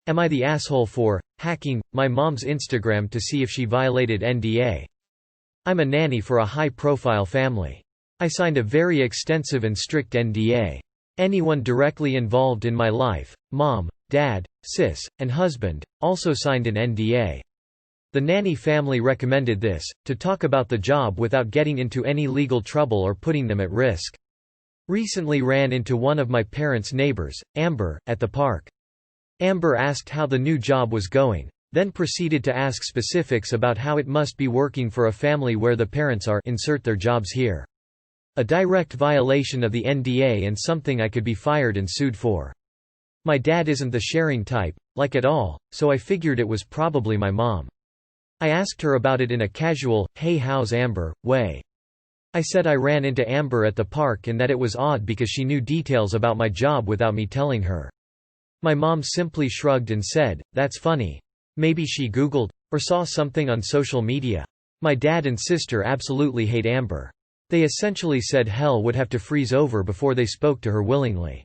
Am I the asshole for hacking my mom's Instagram to see if she violated NDA? I'm a nanny for a high-profile family. I signed a very extensive and strict NDA. Anyone directly involved in my life, mom, dad, sis, and husband, also signed an NDA. The nanny family recommended this, to talk about the job without getting into any legal trouble or putting them at risk. Recently ran into one of my parents' neighbors, Amber, at the park. Amber asked how the new job was going, then proceeded to ask specifics about how it must be working for a family where the parents are insert their jobs here. A direct violation of the NDA and something I could be fired and sued for. My dad isn't the sharing type, like at all, so I figured it was probably my mom. I asked her about it in a casual, "Hey, how's Amber?" way. I said I ran into Amber at the park and that it was odd because she knew details about my job without me telling her. My mom simply shrugged and said, "That's funny. Maybe she Googled or saw something on social media." My dad and sister absolutely hate Amber. They essentially said hell would have to freeze over before they spoke to her willingly.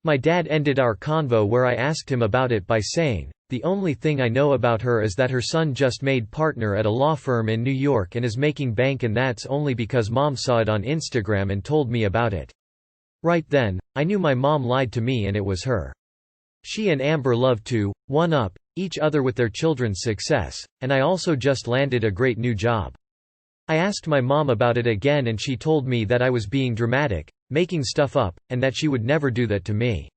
My dad ended our convo where I asked him about it by saying, "The only thing I know about her is that her son just made partner at a law firm in New York and is making bank, and that's only because mom saw it on Instagram and told me about it." Right then, I knew my mom lied to me and it was her. She and Amber love to one-up each other with their children's success, and I also just landed a great new job. I asked my mom about it again and she told me that I was being dramatic, making stuff up, and that she would never do that to me.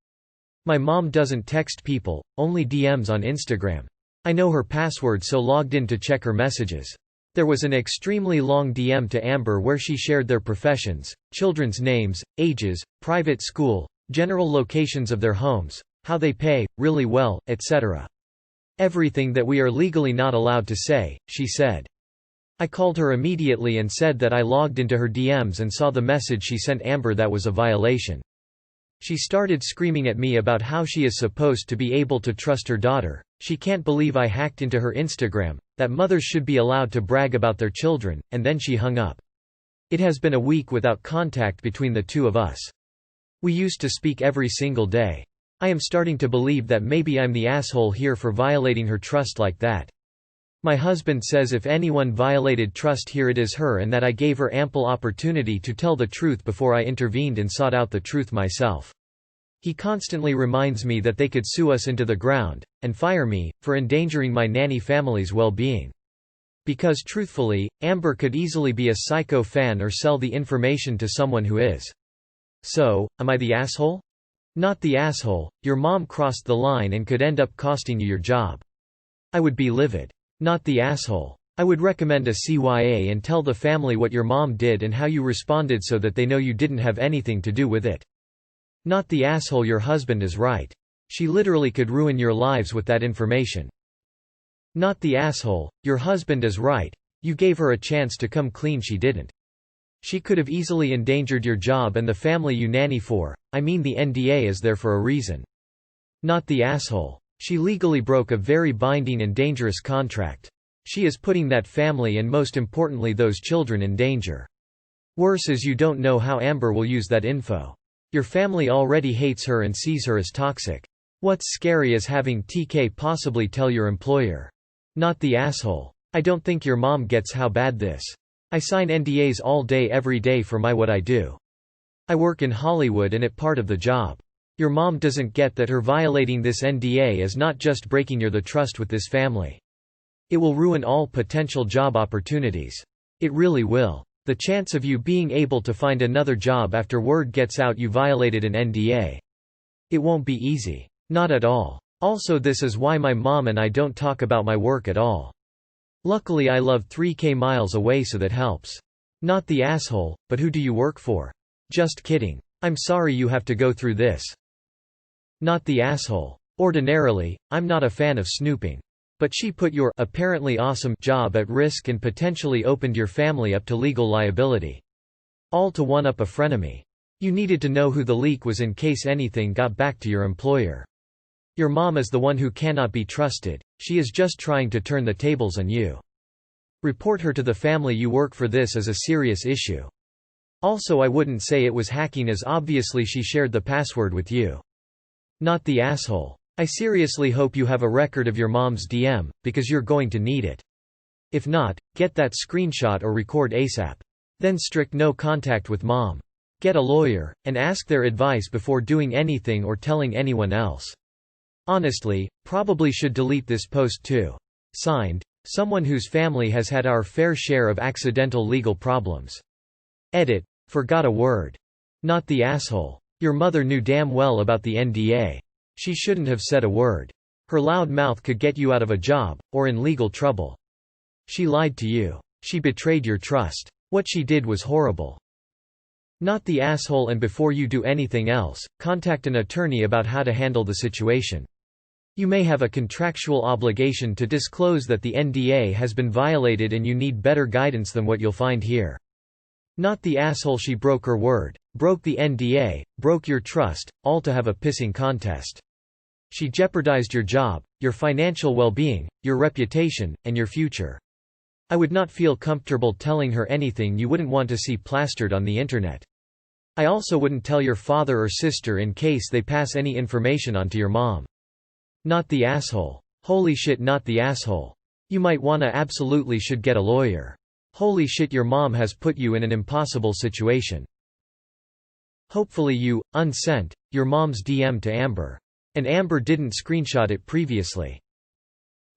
My mom doesn't text people, only DMs on Instagram. I know her password, so logged in to check her messages. There was an extremely long DM to Amber where she shared their professions, children's names, ages, private school, general locations of their homes, how they pay, really well, etc. Everything that we are legally not allowed to say, she said. I called her immediately and said that I logged into her DMs and saw the message she sent Amber that was a violation. She started screaming at me about how she is supposed to be able to trust her daughter. She can't believe I hacked into her Instagram, that mothers should be allowed to brag about their children, and then she hung up. It has been a week without contact between the two of us. We used to speak every single day. I am starting to believe that maybe I'm the asshole here for violating her trust like that. My husband says if anyone violated trust here it is her, and that I gave her ample opportunity to tell the truth before I intervened and sought out the truth myself. He constantly reminds me that they could sue us into the ground, and fire me, for endangering my nanny family's well-being. Because truthfully, Amber could easily be a psycho fan or sell the information to someone who is. So, am I the asshole? Not the asshole. Your mom crossed the line and could end up costing you your job. I would be livid. Not the asshole. I would recommend a CYA and tell the family what your mom did and how you responded so that they know you didn't have anything to do with it. Not the asshole. Your husband is right. She literally could ruin your lives with that information. Not the asshole. Your husband is right. You gave her a chance to come clean, she didn't. She could have easily endangered your job and the family you nanny for. I mean, the NDA is there for a reason. Not the asshole. She legally broke a very binding and dangerous contract. She is putting that family and most importantly those children in danger. Worse is you don't know how Amber will use that info. Your family already hates her and sees her as toxic. What's scary is having TK possibly tell your employer. Not the asshole. I don't think your mom gets how bad this. I sign NDAs all day every day for what I do. I work in Hollywood and it's part of the job. Your mom doesn't get that her violating this NDA is not just breaking the trust with this family. It will ruin all potential job opportunities. It really will. The chance of you being able to find another job after word gets out you violated an NDA. It won't be easy. Not at all. Also, this is why my mom and I don't talk about my work at all. Luckily I live 3k miles away, so that helps. Not the asshole, but who do you work for? Just kidding. I'm sorry you have to go through this. Not the asshole. Ordinarily, I'm not a fan of snooping. But she put your apparently awesome job at risk and potentially opened your family up to legal liability. All to one-up a frenemy. You needed to know who the leak was in case anything got back to your employer. Your mom is the one who cannot be trusted. She is just trying to turn the tables on you. Report her to the family you work for. This is a serious issue. Also, I wouldn't say it was hacking as obviously she shared the password with you. Not the asshole. I seriously hope you have a record of your mom's DM, because you're going to need it. If not, get that screenshot or record ASAP. Then strict no contact with mom. Get a lawyer, and ask their advice before doing anything or telling anyone else. Honestly, probably should delete this post too. Signed, someone whose family has had our fair share of accidental legal problems. Edit. Forgot a word. Not the asshole. Your mother knew damn well about the NDA. She shouldn't have said a word. Her loud mouth could get you out of a job, or in legal trouble. She lied to you. She betrayed your trust. What she did was horrible. Not the asshole. And before you do anything else, contact an attorney about how to handle the situation. You may have a contractual obligation to disclose that the NDA has been violated and you need better guidance than what you'll find here. Not the asshole. She broke her word, broke the NDA, broke your trust, all to have a pissing contest. She jeopardized your job, your financial well-being, your reputation, and your future. I would not feel comfortable telling her anything you wouldn't want to see plastered on the internet. I also wouldn't tell your father or sister in case they pass any information on to your mom. Not the asshole. Holy shit, not the asshole. You might wanna absolutely should get a lawyer. Holy shit, your mom has put you in an impossible situation. Hopefully you, unsent, your mom's DM to Amber. And Amber didn't screenshot it previously.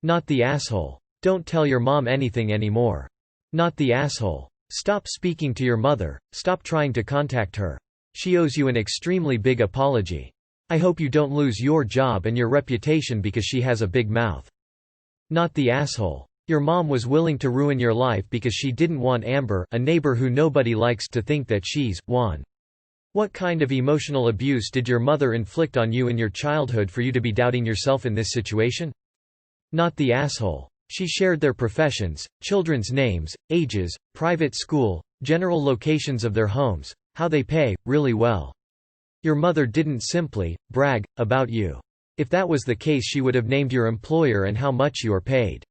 Not the asshole. Don't tell your mom anything anymore. Not the asshole. Stop speaking to your mother, stop trying to contact her. She owes you an extremely big apology. I hope you don't lose your job and your reputation because she has a big mouth. Not the asshole. Your mom was willing to ruin your life because she didn't want Amber, a neighbor who nobody likes, to think that she's won. What kind of emotional abuse did your mother inflict on you in your childhood for you to be doubting yourself in this situation? Not the asshole. She shared their professions, children's names, ages, private school, general locations of their homes, how they pay, really well. Your mother didn't simply brag about you. If that was the case, she would have named your employer and how much you are paid.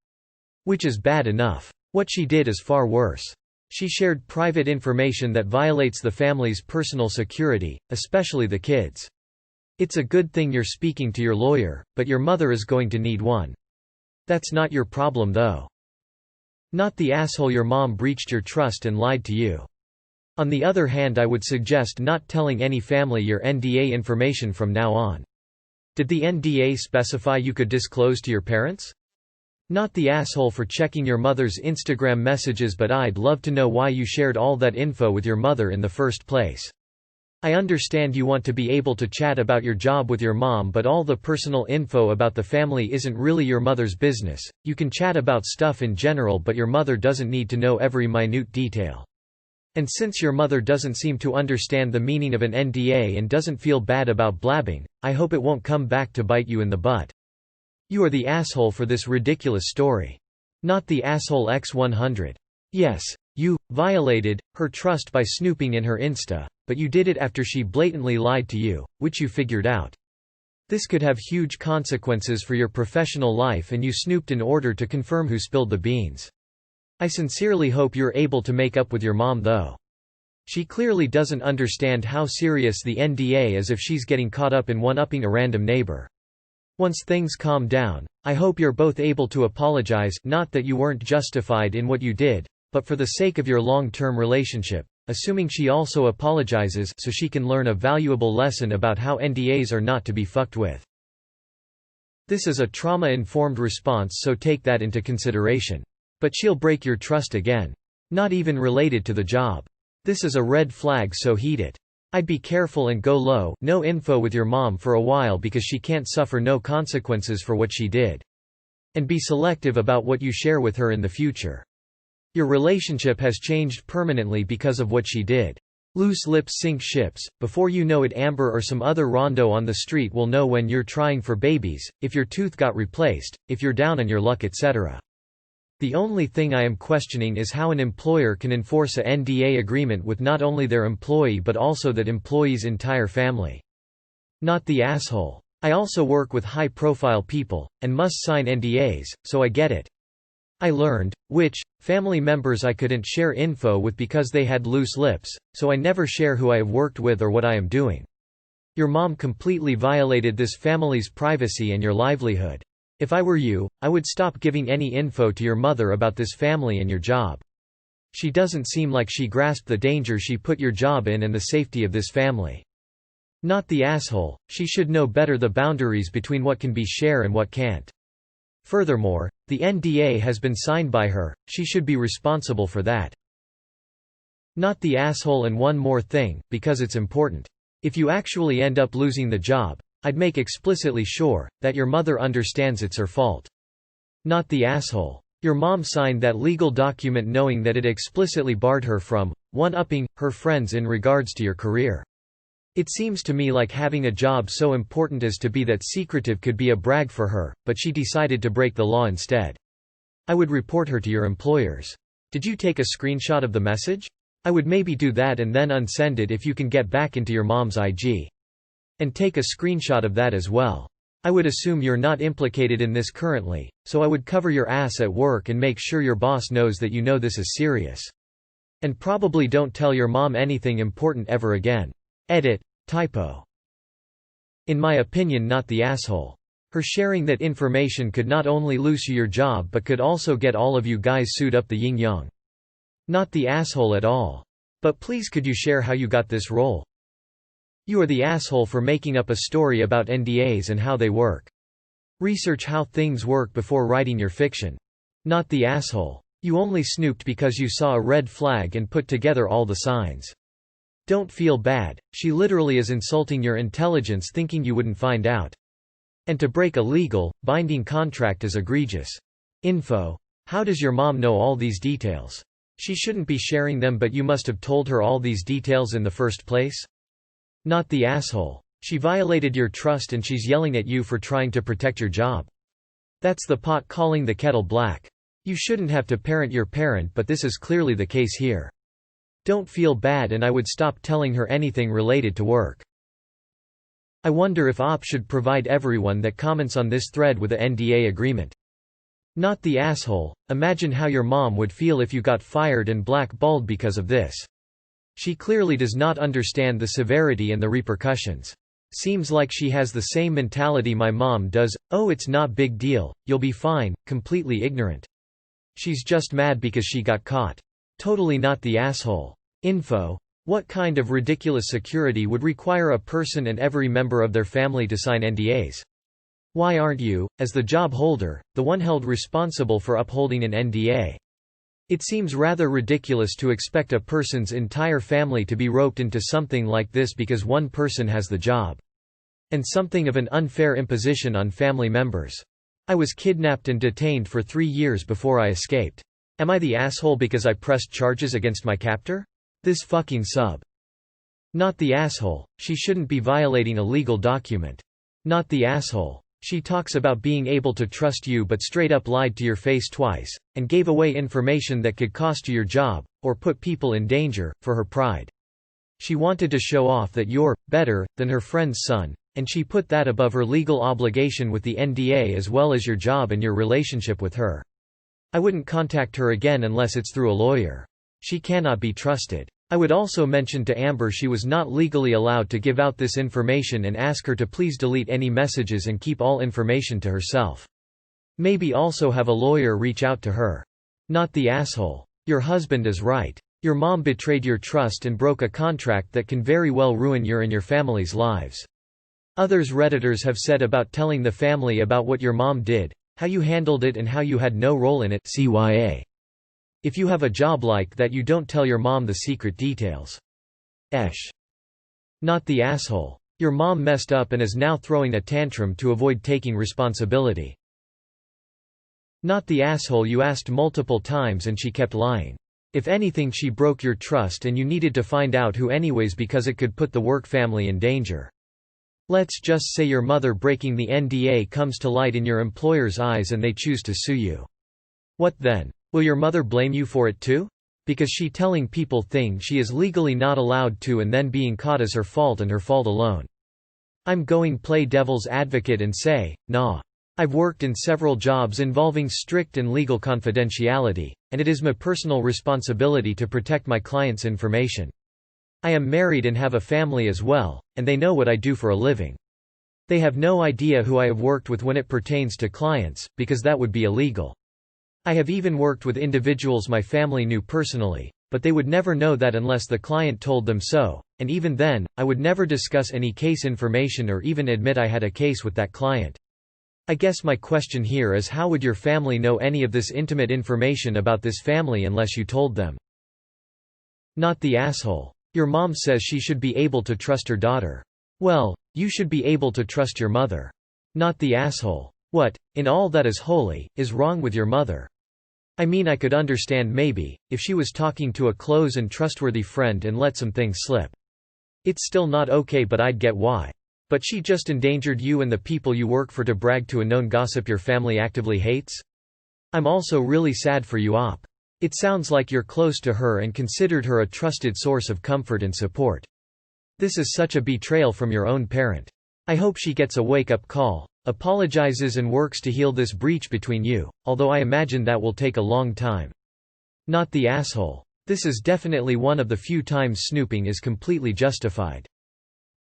Which is bad enough. What she did is far worse. She shared private information that violates the family's personal security, especially the kids'. It's a good thing you're speaking to your lawyer, but your mother is going to need one. That's not your problem though. Not the asshole. Your mom breached your trust and lied to you. On the other hand, I would suggest not telling any family your NDA information from now on. Did the NDA specify you could disclose to your parents? Not the asshole for checking your mother's Instagram messages, but I'd love to know why you shared all that info with your mother in the first place. I understand you want to be able to chat about your job with your mom, but all the personal info about the family isn't really your mother's business. You can chat about stuff in general, but your mother doesn't need to know every minute detail. And since your mother doesn't seem to understand the meaning of an NDA and doesn't feel bad about blabbing, I hope it won't come back to bite you in the butt. You are the asshole for this ridiculous story. Not the asshole X100. Yes, you violated her trust by snooping in her Insta, but you did it after she blatantly lied to you, which you figured out. This could have huge consequences for your professional life, and you snooped in order to confirm who spilled the beans. I sincerely hope you're able to make up with your mom though. She clearly doesn't understand how serious the NDA is if she's getting caught up in one-upping a random neighbor. Once things calm down, I hope you're both able to apologize, not that you weren't justified in what you did, but for the sake of your long-term relationship, assuming she also apologizes so she can learn a valuable lesson about how NDAs are not to be fucked with. This is a trauma-informed response, so take that into consideration. But she'll break your trust again. Not even related to the job. This is a red flag, so heed it. I'd be careful and go low, no info with your mom for a while, because she can't suffer no consequences for what she did. And be selective about what you share with her in the future. Your relationship has changed permanently because of what she did. Loose lips sink ships. Before you know it, Amber or some other rondo on the street will know when you're trying for babies, if your tooth got replaced, if you're down on your luck, etc. The only thing I am questioning is how an employer can enforce a NDA agreement with not only their employee but also that employee's entire family. Not the asshole. I also work with high-profile people, and must sign NDAs, so I get it. I learned which family members I couldn't share info with because they had loose lips, so I never share who I have worked with or what I am doing. Your mom completely violated this family's privacy and your livelihood. If I were you, I would stop giving any info to your mother about this family and your job. She doesn't seem like she grasped the danger she put your job in and the safety of this family. Not the asshole, she should know better the boundaries between what can be shared and what can't. Furthermore, the NDA has been signed by her, she should be responsible for that. Not the asshole. And one more thing, because it's important. If you actually end up losing the job, I'd make explicitly sure that your mother understands it's her fault. Not the asshole. Your mom signed that legal document knowing that it explicitly barred her from one-upping her friends in regards to your career. It seems to me like having a job so important as to be that secretive could be a brag for her, but she decided to break the law instead. I would report her to your employers. Did you take a screenshot of the message? I would maybe do that and then unsend it if you can get back into your mom's IG. And take a screenshot of that as well. I would assume you're not implicated in this currently, so I would cover your ass at work and make sure your boss knows that you know this is serious. And probably don't tell your mom anything important ever again. Edit. Typo. In my opinion, not the asshole. Her sharing that information could not only lose you your job but could also get all of you guys sued up the yin-yang. Not the asshole at all. But please could you share how you got this role? You are the asshole for making up a story about NDAs and how they work. Research how things work before writing your fiction. Not the asshole. You only snooped because you saw a red flag and put together all the signs. Don't feel bad, she literally is insulting your intelligence thinking you wouldn't find out. And to break a legal, binding contract is egregious. Info. How does your mom know all these details? She shouldn't be sharing them, but you must have told her all these details in the first place? Not the asshole. She violated your trust and she's yelling at you for trying to protect your job. That's the pot calling the kettle black. You shouldn't have to parent your parent, but this is clearly the case here. Don't feel bad, and I would stop telling her anything related to work. I wonder if OP should provide everyone that comments on this thread with a NDA agreement. Not the asshole. Imagine how your mom would feel if you got fired and blackballed because of this. She clearly does not understand the severity and the repercussions. Seems like she has the same mentality my mom does, oh it's not big deal, you'll be fine, completely ignorant. She's just mad because she got caught. Totally not the asshole. Info. What kind of ridiculous security would require a person and every member of their family to sign NDAs? Why aren't you, as the job holder, the one held responsible for upholding an NDA? It seems rather ridiculous to expect a person's entire family to be roped into something like this because one person has the job. And something of an unfair imposition on family members. I was kidnapped and detained for 3 years before I escaped. Am I the asshole because I pressed charges against my captor? This fucking sub. Not the asshole, she shouldn't be violating a legal document. Not the asshole. She talks about being able to trust you but straight up lied to your face twice, and gave away information that could cost you your job, or put people in danger, for her pride. She wanted to show off that you're better than her friend's son, and she put that above her legal obligation with the NDA as well as your job and your relationship with her. I wouldn't contact her again unless it's through a lawyer. She cannot be trusted. I would also mention to Amber she was not legally allowed to give out this information and ask her to please delete any messages and keep all information to herself. Maybe also have a lawyer reach out to her. Not the asshole. Your husband is right. Your mom betrayed your trust and broke a contract that can very well ruin your and your family's lives. Others Redditors have said about telling the family about what your mom did, how you handled it and how you had no role in it. CYA. If you have a job like that, you don't tell your mom the secret details. Not the asshole. Your mom messed up and is now throwing a tantrum to avoid taking responsibility. Not the asshole. You asked multiple times and she kept lying. If anything, she broke your trust and you needed to find out who anyways because it could put the work family in danger. Let's just say your mother breaking the NDA comes to light in your employer's eyes and they choose to sue you. What then? Will your mother blame you for it too? Because she telling people things she is legally not allowed to and then being caught is her fault and her fault alone. I'm going play devil's advocate and say, nah. I've worked in several jobs involving strict and legal confidentiality, and it is my personal responsibility to protect my clients' information. I am married and have a family as well, and they know what I do for a living. They have no idea who I have worked with when it pertains to clients, because that would be illegal. I have even worked with individuals my family knew personally, but they would never know that unless the client told them so, and even then, I would never discuss any case information or even admit I had a case with that client. I guess my question here is, how would your family know any of this intimate information about this family unless you told them? Not the asshole. Your mom says she should be able to trust her daughter. Well, you should be able to trust your mother. Not the asshole. What, in all that is holy, is wrong with your mother? I mean, I could understand maybe, if she was talking to a close and trustworthy friend and let some things slip. It's still not okay, but I'd get why. But she just endangered you and the people you work for to brag to a known gossip your family actively hates? I'm also really sad for you, Op. It sounds like you're close to her and considered her a trusted source of comfort and support. This is such a betrayal from your own parent. I hope she gets a wake-up call, apologizes and works to heal this breach between you, although I imagine that will take a long time. Not the asshole. This is definitely one of the few times snooping is completely justified.